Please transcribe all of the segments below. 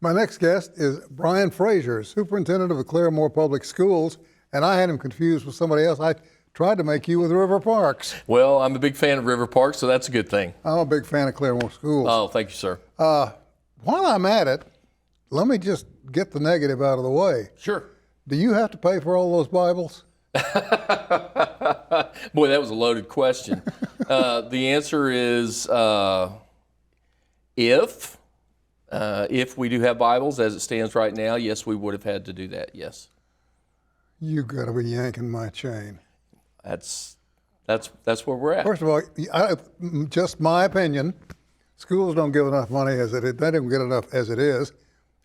My next guest is Bryan Frazier, Superintendent of the Claremore Public Schools, and I had him confused with somebody else. I tried to make you with River Parks. Well, I'm a big fan of River Parks, so that's a good thing. I'm a big fan of Claremore Schools. Oh, thank you, sir. While I'm at it, let me just get the negative out of the way. Sure. Do you have to pay for all those Bibles? Boy, that was a loaded question. The answer is if we do have Bibles as it stands right now, yes, we would have had to do that, yes. You got to be yanking my chain. That's where we're at. First of all, just my opinion, schools don't give enough money as it is. They don't get enough as it is.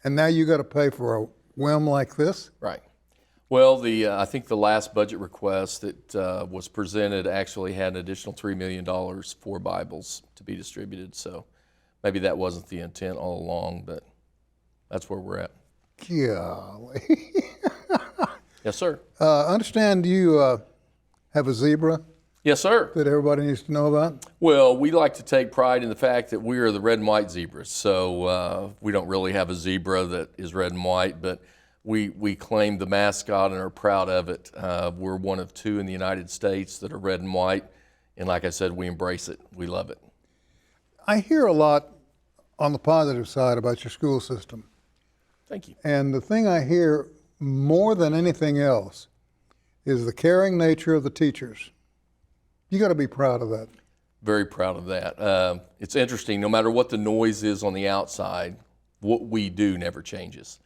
And now you got to pay for a whim like this? Right. Well, I think the last budget request that was presented actually had an additional $3 million for Bibles to be distributed. So maybe that wasn't the intent all along, but that's where we're at. Golly. Yes, sir. Understand you have a zebra Yes, sir. that everybody needs to know about? Well, we like to take pride in the fact that we are the red and white zebras. So we don't really have a zebra that is red and white, but we claim the mascot and are proud of it. We're one of two in the United States that are red and white. And like I said, we embrace it. We love it. I hear a lot on the positive side about your school system. Thank you. And the thing I hear more than anything else is the caring nature of the teachers. You got to be proud of that. Very proud of that. It's interesting, no matter what the noise is on the outside, what we do never changes.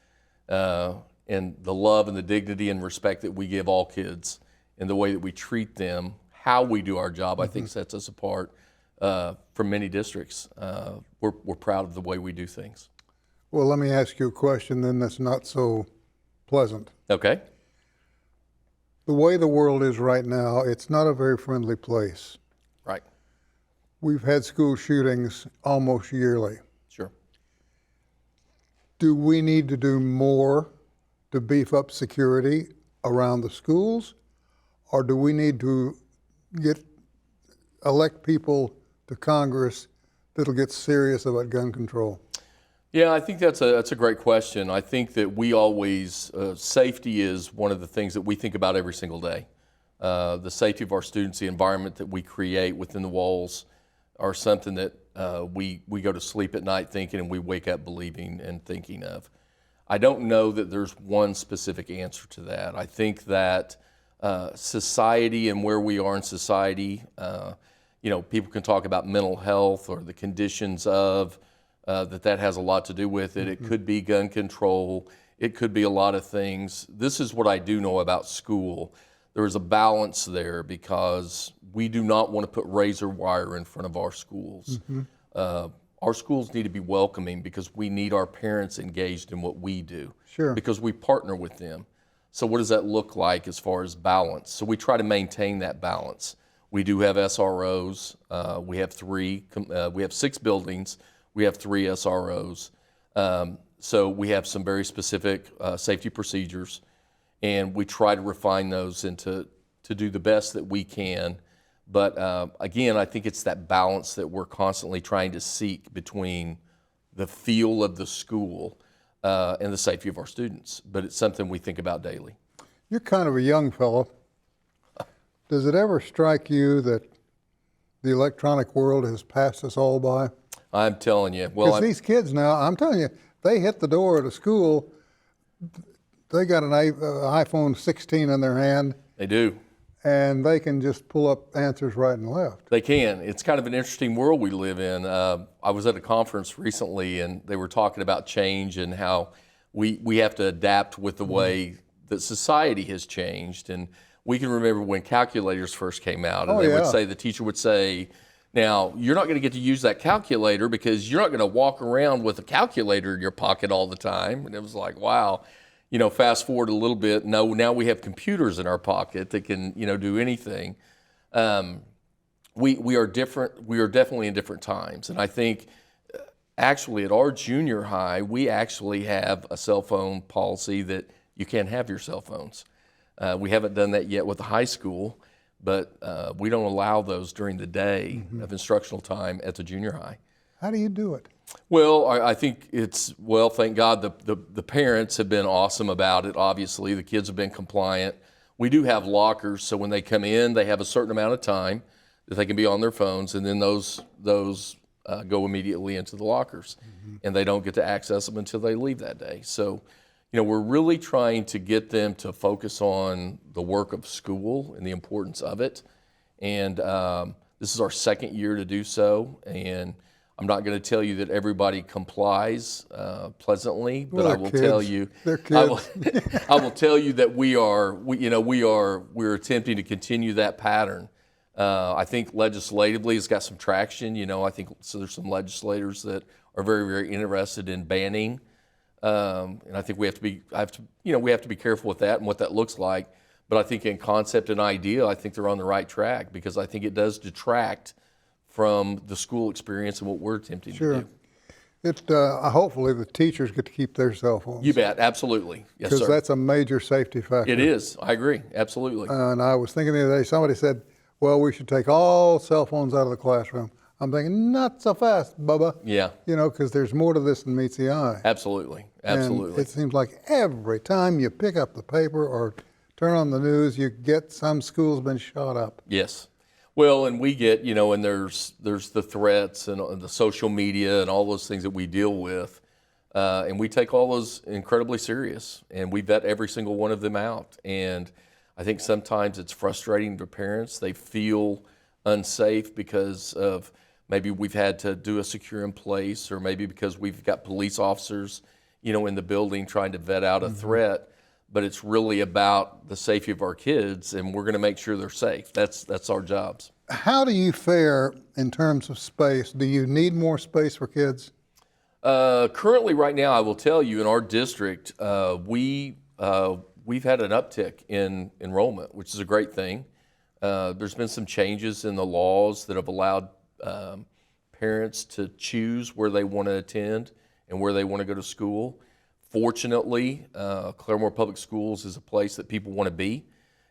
And the love and the dignity and respect that we give all kids and the way that we treat them, how we do our job, I think sets us apart from many districts. We're proud of the way we do things. Well, let me ask you a question then that's not so pleasant. Okay. The way the world is right now, it's not a very friendly place. Right. We've had school shootings almost yearly. Sure. Do we need to do more to beef up security around the schools? Or do we need to elect people to Congress that'll get serious about gun control? Yeah, I think that's a great question. I think that we always, safety is one of the things that we think about every single day. The safety of our students, the environment that we create within the walls are something that we go to sleep at night thinking and we wake up believing and thinking of. I don't know that there's one specific answer to that. I think that society and where we are in society, people can talk about mental health or the conditions of that has a lot to do with it. It could be gun control. It could be a lot of things. This is what I do know about school. There is a balance there because we do not want to put razor wire in front of our schools. Our schools need to be welcoming because we need our parents engaged in what we do. Sure. Because we partner with them. So what does that look like as far as balance? So we try to maintain that balance. We do have SROs. We have three. We have 6 buildings. We have 3 SROs. So we have some very specific safety procedures, and we try to refine those and to do the best that we can. But again, I think it's that balance that we're constantly trying to seek between the feel of the school and the safety of our students. But it's something we think about daily. You're kind of a young fellow. Does it ever strike you that the electronic world has passed us all by? I'm telling you. Because these kids now, I'm telling you, they hit the door at a school, they got an iPhone 16 in their hand. They do. And they can just pull up answers right and left. They can. It's kind of an interesting world we live in. I was at a conference recently, and they were talking about change and how we have to adapt with the way that society has changed. And we can remember when calculators first came out, and the teacher would say, now, you're not going to get to use that calculator because you're not going to walk around with a calculator in your pocket all the time. And it was like, wow. Fast forward a little bit. No, now we have computers in our pocket that can, do anything. We are different. We are definitely in different times. And I think actually at our junior high, we actually have a cell phone policy that you can't have your cell phones. We haven't done that yet with the high school. But we don't allow those during the day of instructional time at the junior high. How do you do it? Well, I think it's, well, thank God the parents have been awesome about it. Obviously, the kids have been compliant. We do have lockers, so when they come in, they have a certain amount of time that they can be on their phones, and then those go immediately into the lockers, and they don't get to access them until they leave that day. So, we're really trying to get them to focus on the work of school and the importance of it. And this is our second year to do so, and I'm not going to tell you that everybody complies pleasantly, but I will tell you, I will tell you that we're attempting to continue that pattern. I think legislatively it's got some traction. I think so. There's some legislators that are very, very interested in banning, and I think we have to be careful with that and what that looks like. But I think in concept and idea, I think they're on the right track, because I think it does detract from the school experience and what we're attempting to do. Hopefully the teachers get to keep their cell phones. You bet, absolutely. Yes, sir. Because that's a major safety factor. It is. I agree, absolutely. And I was thinking the other day, somebody said, well, we should take all cell phones out of the classroom. I'm thinking, not so fast, Bubba. Yeah. Because there's more to this than meets the eye. Absolutely, And absolutely. it seems like every time you pick up the paper or turn on the news, you get some school's been shot up. Yes. Well, and we get, and there's the threats and the social media and all those things that we deal with, and we take all those incredibly serious, and we vet every single one of them out. And I think sometimes it's frustrating to parents. They feel unsafe because of maybe we've had to do a secure in place, or maybe because we've got police officers, in the building trying to vet out a threat. But it's really about the safety of our kids, and we're going to make sure they're safe. That's our jobs. How do you fare in terms of space? Do you need more space for kids? Currently, right now, I will tell you, in our district, we've had an uptick in enrollment, which is a great thing. There's been some changes in the laws that have allowed parents to choose where they want to attend and where they want to go to school. Fortunately, Claremore Public Schools is a place that people want to be.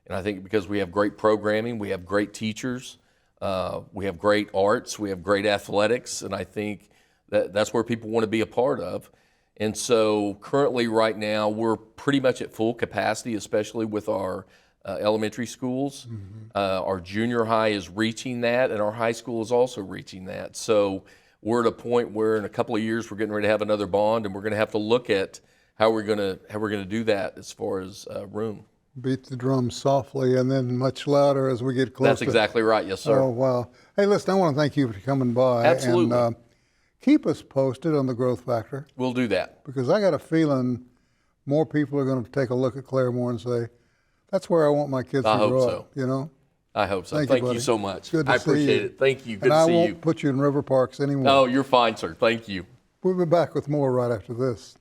And I think because we have great programming, we have great teachers, we have great arts, we have great athletics, and I think that's where people want to be a part of. And so currently right now, we're pretty much at full capacity, especially with our elementary schools. Our junior high is reaching that, and our high school is also reaching that. So we're at a point where in a couple of years, we're getting ready to have another bond, and we're going to have to look at how we're going to do that as far as room. Beat the drum softly and then much louder as we get closer. That's exactly right. Yes, sir. Oh, wow. Hey, listen, I want to thank you for coming by. Absolutely. And keep us posted on the growth factor, We'll do that. because I got a feeling more people are going to take a look at Claremore and say, that's where I want my kids to I hope grow so. up, I hope so. Thank Thank you, you buddy. so much. Good to I see appreciate you. it. Thank you. Good And I to see won't you. put you in river parks anymore. Oh, you're fine, sir. Thank you. We'll be back with more right after this.